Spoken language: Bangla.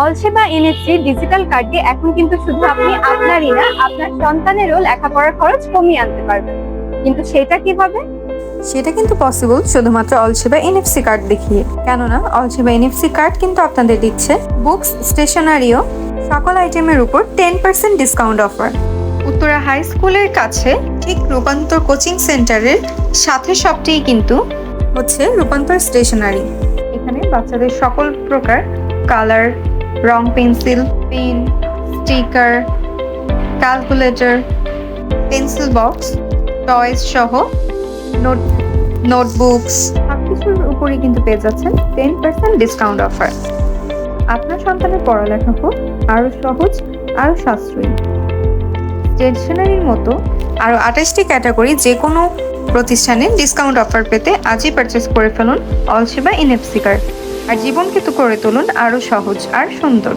অলসেবা এনএফসি ডিজিটাল কার্ডে এখন কিন্তু শুধু আপনি আপনারই না, আপনার সন্তানেরও লেখাপড়ার খরচ কমিয়ে আনতে পারবেন। কিন্তু সেটা কিভাবে? সেটা কিন্তু পসিবল শুধুমাত্র অলসেবা এনএফসি কার্ড দেখিয়ে। কেননা অলসেবা এনএফসি কার্ড কিন্তু আপনাদের দিচ্ছে বুকস, স্টেশনারিও সকল আইটেমের উপর 10% ডিসকাউন্ট অফার। উত্তরা হাই স্কুলের কাছে ঠিক রূপান্তর কোচিং সেন্টারের সাথে সবটাই কিন্তু হচ্ছে রূপান্তর স্টেশনারি। এখানে বাচ্চাদের সকল প্রকার কালার, রং pencil, pen, sticker, calculator, pencil box, toys সহ নোটবুকস সবকিছুর উপরই কিন্তু পেয়ে যাচ্ছেন 10% ডিসকাউন্ট অফার। আপনার সন্তানের পড়ালেখা হোক আরো সহজ, আরো সাশ্রয়ী। স্টেশনারির মতো আরো 28টি ক্যাটাগরি যে কোনো প্রতিষ্ঠানে ডিসকাউন্ট অফার পেতে আজই পারচেস করে ফেলুন অলসেবা এনএফসি কার্ড, আর জীবন কিন্তু করে তুলুন আরো সহজ আর সুন্দর।